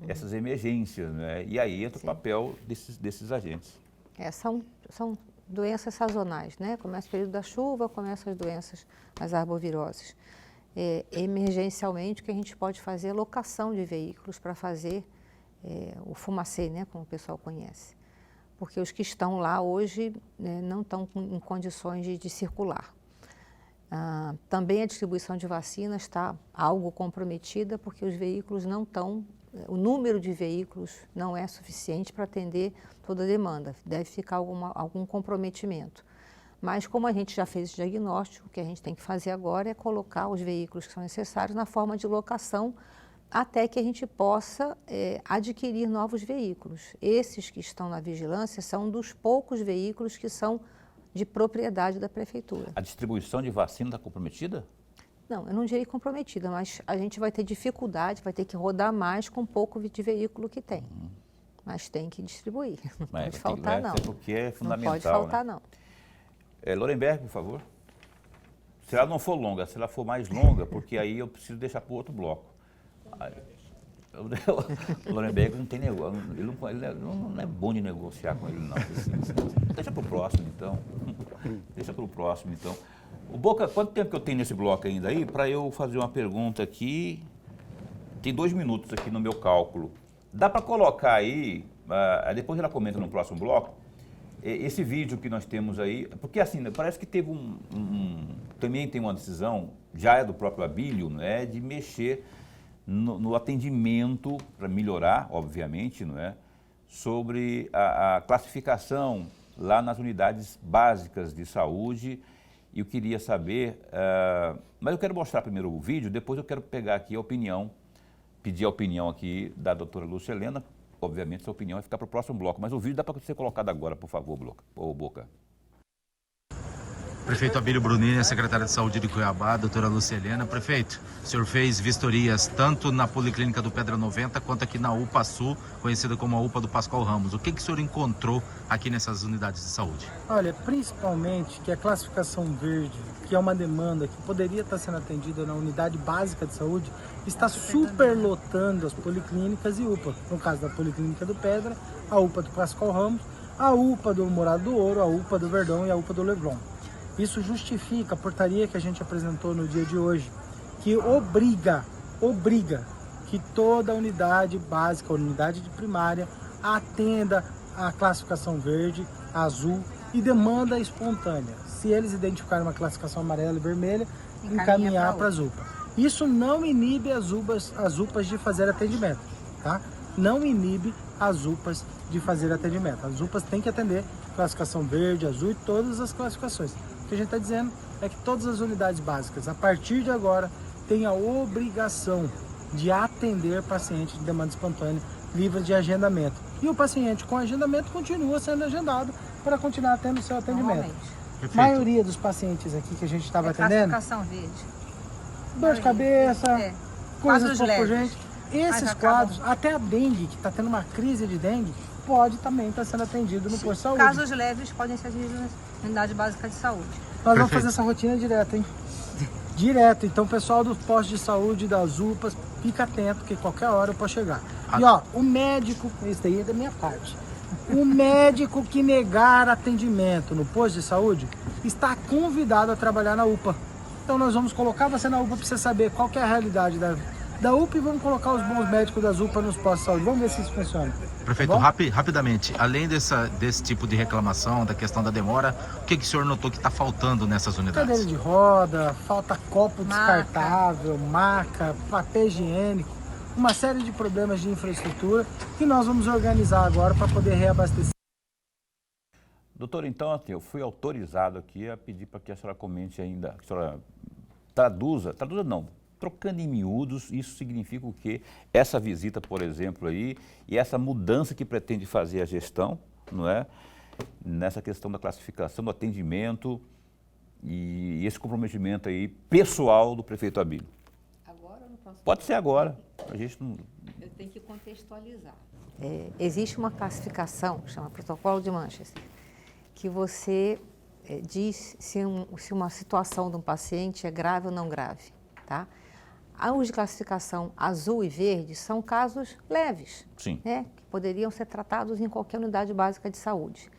essas emergências, né? E aí entra o papel desses agentes. São doenças sazonais, né? Começa o período da chuva, começam as doenças, as arboviroses. Emergencialmente, o que a gente pode fazer é locação de veículos para fazer o fumacê, né? Como o pessoal conhece. Porque os que estão lá hoje, né, não estão em condições de circular. Também a distribuição de vacinas está algo comprometida, porque os veículos não estão, o número de veículos não é suficiente para atender toda a demanda, deve ficar algum comprometimento. Mas como a gente já fez esse diagnóstico, o que a gente tem que fazer agora é colocar os veículos que são necessários na forma de locação, até que a gente possa adquirir novos veículos. Esses que estão na vigilância são dos poucos veículos que são de propriedade da prefeitura. A distribuição de vacina está comprometida? Não, eu não diria comprometida, mas a gente vai ter dificuldade, vai ter que rodar mais com pouco de veículo que tem. Mas tem que distribuir, não pode faltar não. Porque é fundamental, não pode faltar, né? não. Lorenberg, por favor. Se ela não for longa, se ela for mais longa, porque aí eu preciso deixar para o outro bloco. O Lorenberg não tem negócio, ele não é bom de negociar com ele, não. Deixa para o próximo, então. Deixa para o próximo, então. O Boca, quanto tempo que eu tenho nesse bloco ainda aí? Para eu fazer uma pergunta aqui. Tem 2 minutos aqui no meu cálculo. Dá para colocar aí, depois ela comenta no próximo bloco, esse vídeo que nós temos aí, porque assim, parece que teve também tem uma decisão, já é do próprio Abílio, né, de mexer no atendimento, para melhorar, obviamente, não é, sobre a classificação lá nas unidades básicas de saúde. E eu queria saber, mas eu quero mostrar primeiro o vídeo, depois eu quero pegar aqui a opinião, pedir a opinião aqui da doutora Lúcia Helena. Obviamente, essa opinião vai ficar para o próximo bloco, mas o vídeo dá para ser colocado agora, por favor, Boca. Prefeito Abílio Brunini, secretária de Saúde de Cuiabá, doutora Lúcia Helena. Prefeito, o senhor fez vistorias tanto na Policlínica do Pedra 90 quanto aqui na UPA Sul, conhecida como a UPA do Pascoal Ramos. O que o senhor encontrou aqui nessas unidades de saúde? Olha, principalmente que a classificação verde, que é uma demanda que poderia estar sendo atendida na unidade básica de saúde, está superlotando as policlínicas e UPA. No caso da Policlínica do Pedra, a UPA do Pascoal Ramos, a UPA do Morado do Ouro, a UPA do Verdão e a UPA do Leblon. Isso justifica a portaria que a gente apresentou no dia de hoje, que obriga que toda unidade básica, unidade de primária, atenda a classificação verde, azul e demanda espontânea. Se eles identificarem uma classificação amarela e vermelha, encaminhar para as UPAs. Isso não inibe as UPAs de fazer atendimento, tá? Não inibe as UPAs de fazer atendimento. As UPAs têm que atender classificação verde, azul e todas as classificações. O que a gente está dizendo é que todas as unidades básicas, a partir de agora, têm a obrigação de atender paciente de demanda espontânea livre de agendamento. E o paciente com agendamento continua sendo agendado para continuar tendo o seu atendimento. A maioria dos pacientes aqui que a gente estava atendendo... Classificação verde. Dor de cabeça, coisas pouco urgentes. Esses quadros, até a dengue, que está tendo uma crise de dengue, pode também estar sendo atendido no posto de saúde. Casos leves podem ser atendidos na unidade básica de saúde. Nós vamos fazer essa rotina direto, hein? Direto. Então, o pessoal dos postos de saúde, das UPAs, fica atento, que qualquer hora eu posso chegar. E ó, o médico, isso daí é da minha parte, o médico que negar atendimento no posto de saúde está convidado a trabalhar na UPA. Então, nós vamos colocar você na UPA para você saber qual que é a realidade da UPA e vamos colocar os bons médicos das UPA nos postos de saúde. Vamos ver se isso funciona. Prefeito, Tá rapidamente, além desse tipo de reclamação, da questão da demora, o que o senhor notou que está faltando nessas unidades? Cadeira de roda, falta copo descartável, maca, papel higiênico, uma série de problemas de infraestrutura que nós vamos organizar agora para poder reabastecer. Doutor, então, assim, eu fui autorizado aqui a pedir para que a senhora comente ainda, que a senhora traduza não, trocando em miúdos, isso significa o quê? Essa visita, por exemplo, aí, e essa mudança que pretende fazer a gestão, não é? Nessa questão da classificação, do atendimento e esse comprometimento aí pessoal do prefeito Abílio. Agora ou no próximo? Pode ser agora. A gente não... Eu tenho que contextualizar. Existe uma classificação, chama protocolo de Manchester, que você diz se uma situação de um paciente é grave ou não grave, tá? Os de classificação azul e verde são casos leves, Sim. Né, que poderiam ser tratados em qualquer unidade básica de saúde.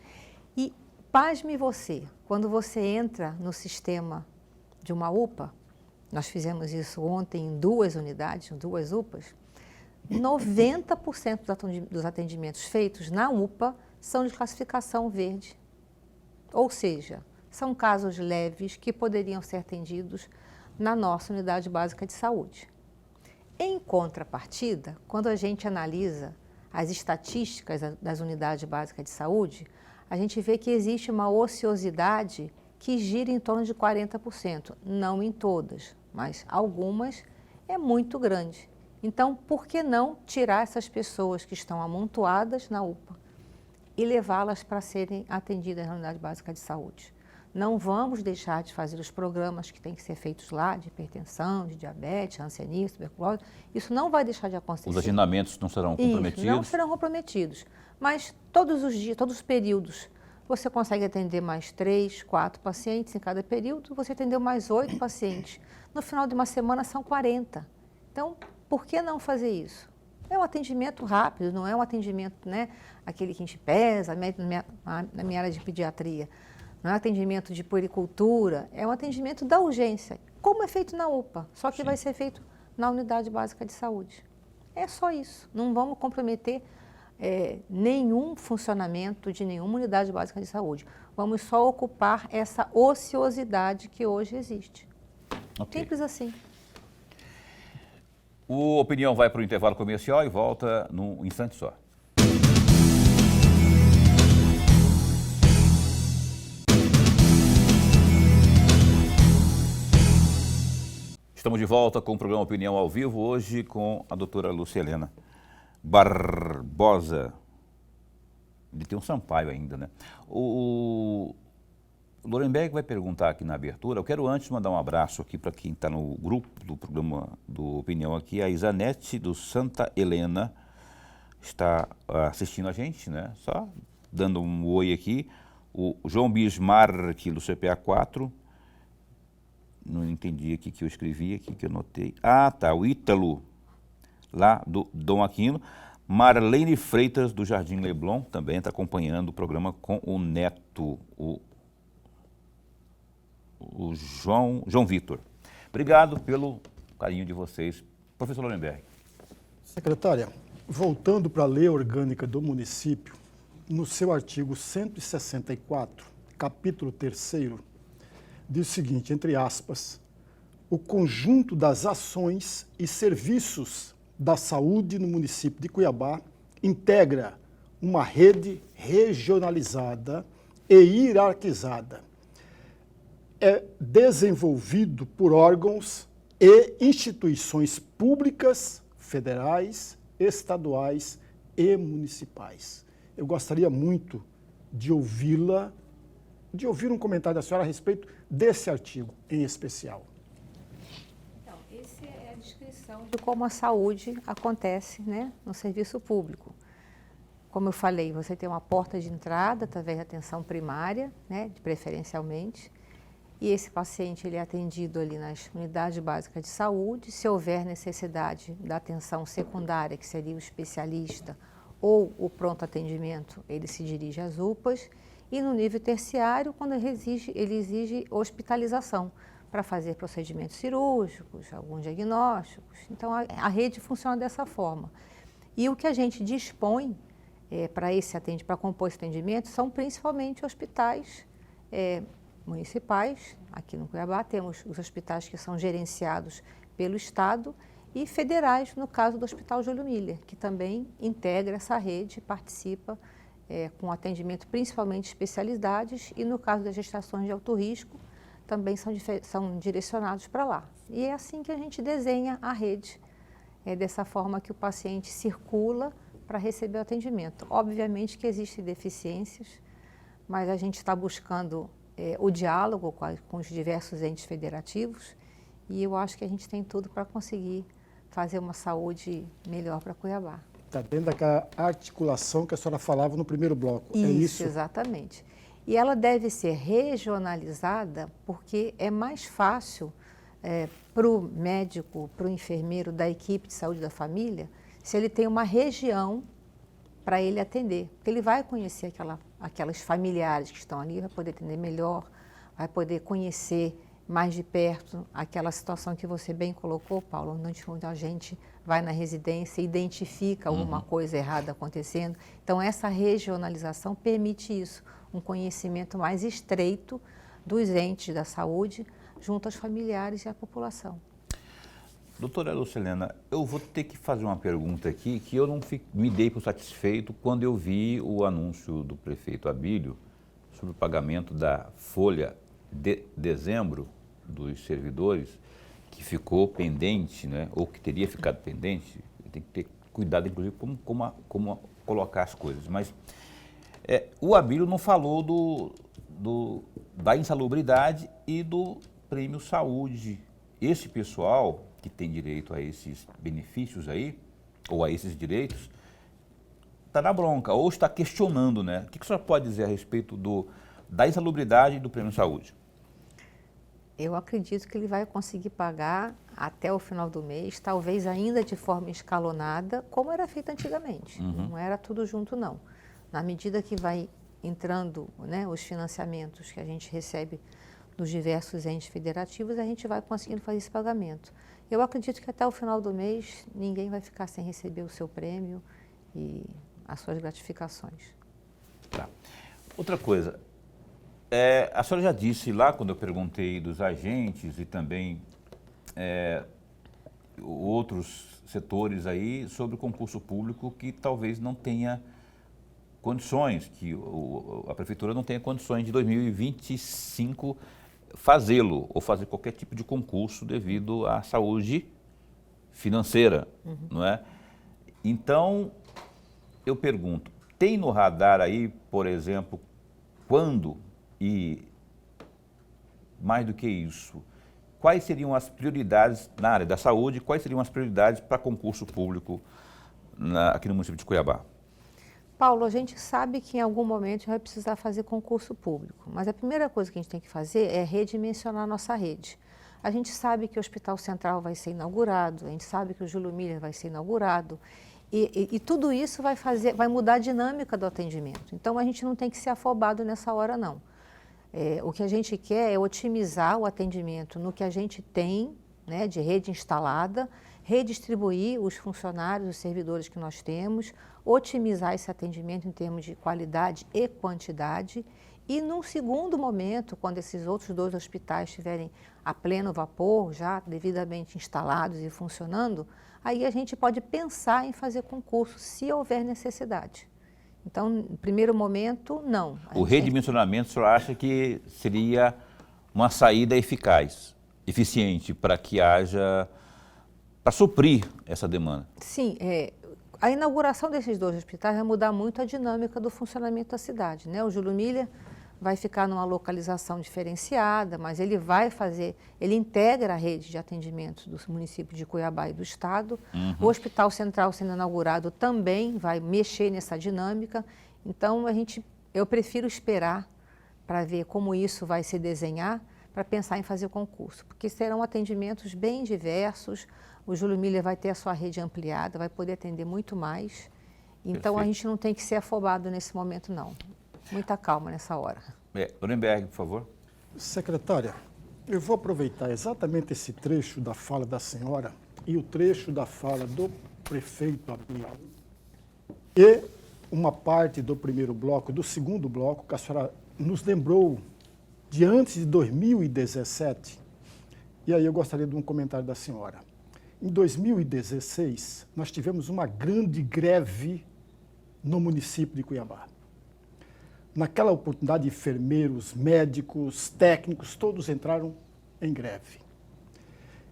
pasme você, quando você entra no sistema de uma UPA, nós fizemos isso ontem em 2 unidades, em 2 UPAs, 90% dos atendimentos feitos na UPA são de classificação verde. Ou seja, são casos leves que poderiam ser atendidos na nossa unidade básica de saúde. Em contrapartida, quando a gente analisa as estatísticas das unidades básicas de saúde, a gente vê que existe uma ociosidade que gira em torno de 40%. Não em todas, mas algumas é muito grande. Então, por que não tirar essas pessoas que estão amontoadas na UPA e levá-las para serem atendidas na unidade básica de saúde? Não vamos deixar de fazer os programas que têm que ser feitos lá, de hipertensão, de diabetes, hanseníase, tuberculose. Isso não vai deixar de acontecer. Os agendamentos não serão comprometidos? Isso, não serão comprometidos. Mas todos os dias, todos os períodos, você consegue atender mais 3, 4 pacientes em cada período, você atendeu mais 8 pacientes. No final de uma semana são 40. Então, por que não fazer isso? É um atendimento rápido, não é um atendimento, né, aquele que a gente pesa, na minha área de pediatria. Não é um atendimento de puericultura, é um atendimento da urgência, como é feito na UPA, só que vai ser feito na unidade básica de saúde. É só isso, não vamos comprometer nenhum funcionamento de nenhuma unidade básica de saúde. Vamos só ocupar essa ociosidade que hoje existe. Okay. Simples assim. O Opinião vai para o intervalo comercial e volta num instante só. Estamos de volta com o programa Opinião ao Vivo, hoje com a doutora Lucielena Barbosa. Ele tem um Sampaio ainda, né? O Lorenberg vai perguntar aqui na abertura. Eu quero antes mandar um abraço aqui para quem está no grupo do programa do Opinião aqui. A Isanete do Santa Helena está assistindo a gente, né? Só dando um oi aqui. O João Bismarck do CPA 4. Não entendi aqui que eu escrevi, aqui que eu notei. Ah, tá, o Ítalo, lá do Dom Aquino. Marlene Freitas, do Jardim Leblon, também está acompanhando o programa com o neto, o João Vitor. Obrigado pelo carinho de vocês. Professor Lorenberg. Secretária, voltando para a Lei Orgânica do Município, no seu artigo 164, capítulo 3º, diz o seguinte, entre aspas, o conjunto das ações e serviços da saúde no município de Cuiabá integra uma rede regionalizada e hierarquizada. É desenvolvido por órgãos e instituições públicas, federais, estaduais e municipais. Eu gostaria muito de ouvir um comentário da senhora a respeito desse artigo em especial. Então, essa é a descrição de como a saúde acontece, né, no serviço público. Como eu falei, você tem uma porta de entrada através da atenção primária, né, preferencialmente, e esse paciente ele é atendido ali nas unidades básicas de saúde. Se houver necessidade da atenção secundária, que seria o especialista ou o pronto atendimento, ele se dirige às UPAs. E no nível terciário, quando ele exige hospitalização para fazer procedimentos cirúrgicos, alguns diagnósticos. Então, a rede funciona dessa forma. E o que a gente dispõe para compor esse atendimento são principalmente hospitais municipais. Aqui no Cuiabá temos os hospitais que são gerenciados pelo Estado e federais, no caso do Hospital Júlio Miller, que também integra essa rede e participa com atendimento principalmente de especialidades, e no caso das gestações de alto risco, também são direcionados para lá. E é assim que a gente desenha a rede, dessa forma que o paciente circula para receber o atendimento. Obviamente que existem deficiências, mas a gente está buscando o diálogo com os diversos entes federativos, e eu acho que a gente tem tudo para conseguir fazer uma saúde melhor para Cuiabá. Está dentro daquela articulação que a senhora falava no primeiro bloco, isso, é isso? Exatamente. E ela deve ser regionalizada porque é mais fácil para o médico, para o enfermeiro da equipe de saúde da família, se ele tem uma região para ele atender, porque ele vai conhecer aquelas familiares que estão ali, vai poder atender melhor, vai poder conhecer mais de perto aquela situação que você bem colocou, Paulo, onde a gente vai na residência e identifica alguma coisa errada acontecendo. Então, essa regionalização permite isso, um conhecimento mais estreito dos entes da saúde junto aos familiares e à população. Doutora Lucilena, eu vou ter que fazer uma pergunta aqui que eu não me dei por satisfeito quando eu vi o anúncio do prefeito Abílio sobre o pagamento da folha de dezembro dos servidores, que ficou pendente, né, ou que teria ficado pendente. Tem que ter cuidado, inclusive, como colocar as coisas. Mas o Abílio não falou da insalubridade e do prêmio saúde. Esse pessoal que tem direito a esses benefícios aí, ou a esses direitos, está na bronca, ou está questionando, né? O que o senhor pode dizer a respeito da insalubridade e do prêmio saúde? Eu acredito que ele vai conseguir pagar até o final do mês, talvez ainda de forma escalonada, como era feito antigamente. Não era tudo junto, não. Na medida que vai entrando, né, os financiamentos que a gente recebe dos diversos entes federativos, a gente vai conseguindo fazer esse pagamento. Eu acredito que até o final do mês ninguém vai ficar sem receber o seu prêmio e as suas gratificações. Tá. Outra coisa, a senhora já disse lá, quando eu perguntei dos agentes e também outros setores aí, sobre o concurso público que talvez não tenha condições, que a prefeitura não tenha condições de 2025 fazê-lo ou fazer qualquer tipo de concurso devido à saúde financeira, não é? Então, eu pergunto, tem no radar aí, por exemplo, quando e, mais do que isso, quais seriam as prioridades na área da saúde, quais seriam as prioridades para concurso público aqui no município de Cuiabá? Paulo, a gente sabe que em algum momento a gente vai precisar fazer concurso público, mas a primeira coisa que a gente tem que fazer é redimensionar a nossa rede. A gente sabe que o Hospital Central vai ser inaugurado, a gente sabe que o Júlio Miller vai ser inaugurado, e tudo isso vai mudar a dinâmica do atendimento. Então, a gente não tem que ser afobado nessa hora, não. O que a gente quer é otimizar o atendimento no que a gente tem, né, de rede instalada, redistribuir os funcionários, os servidores que nós temos, otimizar esse atendimento em termos de qualidade e quantidade e, num segundo momento, quando esses outros 2 hospitais estiverem a pleno vapor, já devidamente instalados e funcionando, aí a gente pode pensar em fazer concurso, se houver necessidade. Então, no primeiro momento, não. O redimensionamento, o senhor acha que seria uma saída eficiente para que haja, para suprir essa demanda? Sim, a inauguração desses 2 hospitais vai mudar muito a dinâmica do funcionamento da cidade, né? O Júlio Miller vai ficar numa localização diferenciada, mas ele integra a rede de atendimento do município de Cuiabá e do estado. O Hospital Central sendo inaugurado também vai mexer nessa dinâmica. Então, eu prefiro esperar para ver como isso vai se desenhar, para pensar em fazer concurso, porque serão atendimentos bem diversos. O Júlio Miller vai ter a sua rede ampliada, vai poder atender muito mais. Então, Perfeito. a gente não tem que ser afobado nesse momento, não. Muita calma nessa hora. Nuremberg, por favor. Secretária, eu vou aproveitar exatamente esse trecho da fala da senhora e o trecho da fala do prefeito Abílio e uma parte do primeiro bloco, do segundo bloco, que a senhora nos lembrou de antes de 2017. E aí eu gostaria de um comentário da senhora. Em 2016, nós tivemos uma grande greve no município de Cuiabá. Naquela oportunidade, enfermeiros, médicos, técnicos, todos entraram em greve.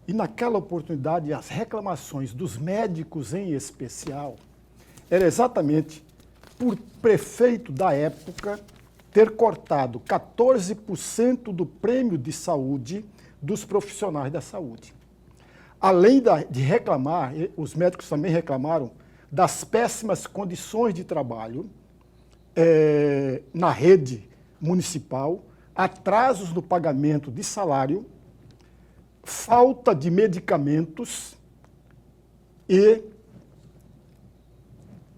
E naquela oportunidade, as reclamações dos médicos em especial era exatamente por prefeito da época ter cortado 14% do prêmio de saúde dos profissionais da saúde. Além de reclamar, os médicos também reclamaram das péssimas condições de trabalho na rede municipal, atrasos no pagamento de salário, falta de medicamentos e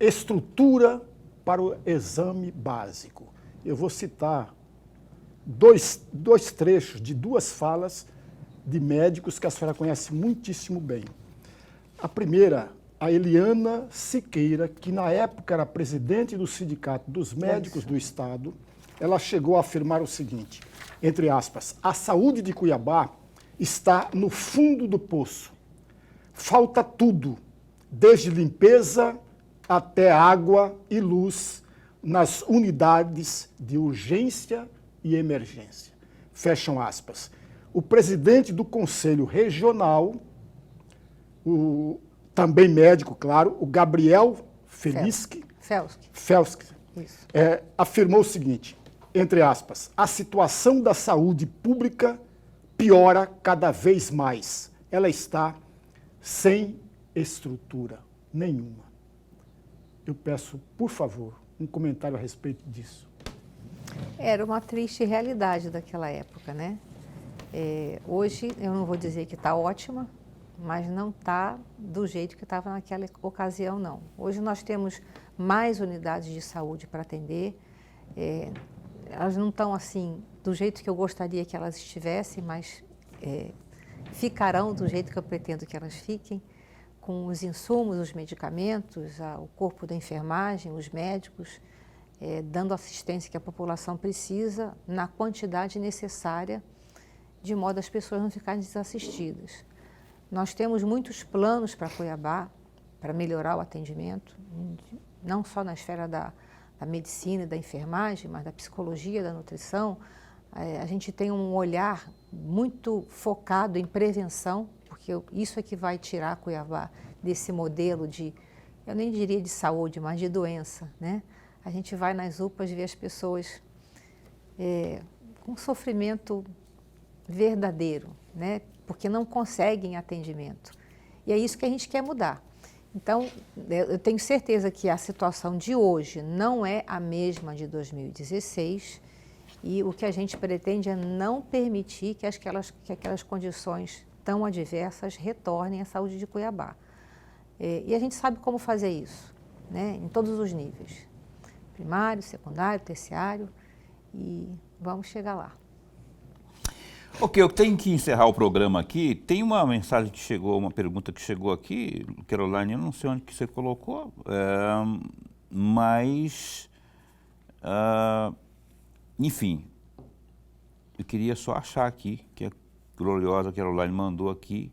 estrutura para o exame básico. eu vou citar dois trechos de duas falas de médicos que a senhora conhece muitíssimo bem. A primeira, a Eliana Siqueira, que na época era presidente do Sindicato dos Médicos do Estado, ela chegou a afirmar o seguinte, entre aspas, a saúde de Cuiabá está no fundo do poço. Falta tudo, desde limpeza até água e luz nas unidades de urgência e emergência. Fecham aspas. O presidente do Conselho Regional, também médico, claro, o Gabriel Felski, afirmou o seguinte, entre aspas, a situação da saúde pública piora cada vez mais. Ela está sem estrutura nenhuma. Eu peço, por favor, um comentário a respeito disso. Era uma triste realidade daquela época, né? Hoje, eu não vou dizer que está ótima, mas não está do jeito que estava naquela ocasião, não. Hoje nós temos mais unidades de saúde para atender. Elas não estão assim do jeito que eu gostaria que elas estivessem, mas ficarão do jeito que eu pretendo que elas fiquem, com os insumos, os medicamentos, o corpo da enfermagem, os médicos, dando assistência que a população precisa na quantidade necessária, de modo as pessoas não ficarem desassistidas. Nós temos muitos planos para Cuiabá, para melhorar o atendimento, não só na esfera da medicina e da enfermagem, mas da psicologia, da nutrição. A gente tem um olhar muito focado em prevenção, porque isso é que vai tirar Cuiabá desse modelo de, eu nem diria de saúde, mas de doença, né? A gente vai nas UPAs ver as pessoas com sofrimento verdadeiro, né? Porque não conseguem atendimento. E é isso que a gente quer mudar. Então, eu tenho certeza que a situação de hoje não é a mesma de 2016 e o que a gente pretende é não permitir que aquelas condições tão adversas retornem à saúde de Cuiabá. E a gente sabe como fazer isso, né? Em todos os níveis, primário, secundário, terciário, e vamos chegar lá. Ok, eu tenho que encerrar o programa aqui. Tem uma mensagem que chegou, uma pergunta que chegou aqui, Caroline, eu não sei onde que você colocou, mas, enfim, eu queria só achar aqui, que a gloriosa Caroline mandou aqui.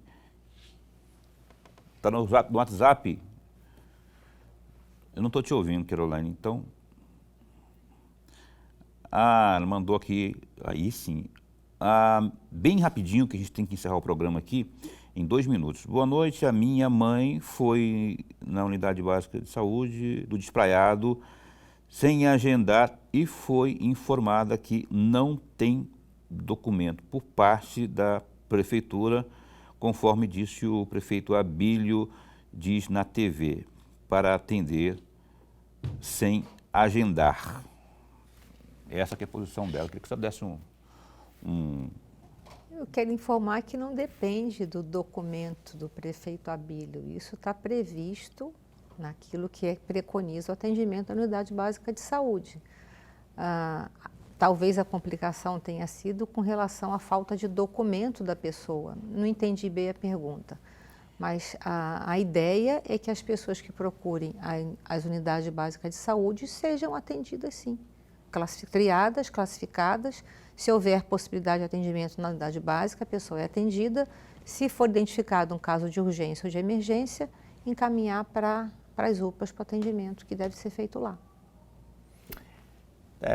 Está no WhatsApp? Eu não estou te ouvindo, Caroline, então... ela mandou aqui, aí sim... bem rapidinho, que a gente tem que encerrar o programa aqui, em 2 minutos. Boa noite, a minha mãe foi na unidade básica de saúde do Despraiado, sem agendar, e foi informada que não tem documento por parte da prefeitura, conforme disse o prefeito Abílio, diz na TV, para atender sem agendar. Essa que é a posição dela. Eu queria que você desse Eu quero informar que não depende do documento do prefeito Abílio. Isso está previsto naquilo que preconiza o atendimento da unidade básica de saúde. Talvez a complicação tenha sido com relação à falta de documento da pessoa. Não entendi bem a pergunta, mas a ideia é que as pessoas que procurem as unidades básicas de saúde sejam atendidas sim, triadas, classificadas. Se houver possibilidade de atendimento na unidade básica, a pessoa é atendida. Se for identificado um caso de urgência ou de emergência, encaminhar para as UPAs para o atendimento, que deve ser feito lá.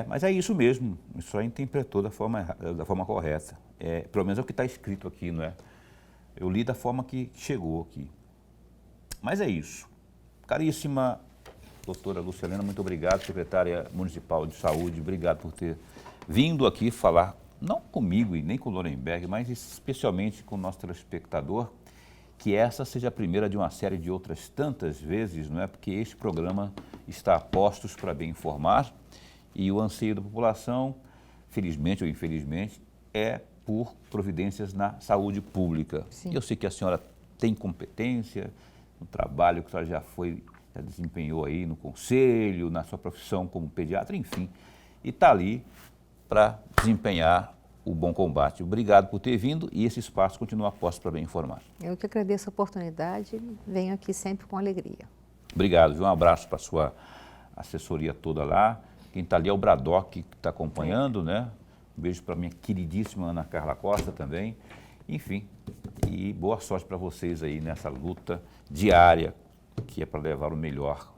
Mas é isso mesmo, só interpretou da forma correta. Pelo menos é o que está escrito aqui, não é? Eu li da forma que chegou aqui. Mas é isso. Caríssima doutora Lucielena, muito obrigado, secretária municipal de saúde, obrigado por ter vindo aqui falar, não comigo e nem com o Lorenberg, mas especialmente com o nosso telespectador, que essa seja a primeira de uma série de outras tantas vezes, não é? Porque este programa está a postos para bem informar e o anseio da população, felizmente ou infelizmente, é por providências na saúde pública. Sim. Eu sei que a senhora tem competência no trabalho que a senhora já desempenhou aí no conselho, na sua profissão como pediatra, enfim. e está ali para desempenhar o bom combate. Obrigado por ter vindo e esse espaço continua a posto para bem informar. Eu que agradeço a oportunidade, venho aqui sempre com alegria. Obrigado, viu? Um abraço para a sua assessoria toda lá. Quem está ali é o Bradock, que está acompanhando, né? Um beijo para minha queridíssima Ana Carla Costa também. Enfim, e boa sorte para vocês aí nessa luta diária, que é para levar o melhor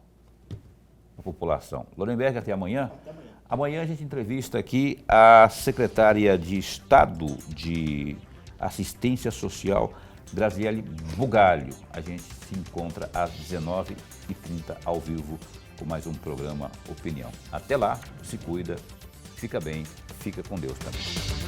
à população. Lorenberg, até amanhã. Até amanhã. Amanhã a gente entrevista aqui a secretária de Estado de Assistência Social, Graziele Bugalho. A gente se encontra às 19h30 ao vivo com mais um programa Opinião. Até lá, se cuida, fica bem, fica com Deus também.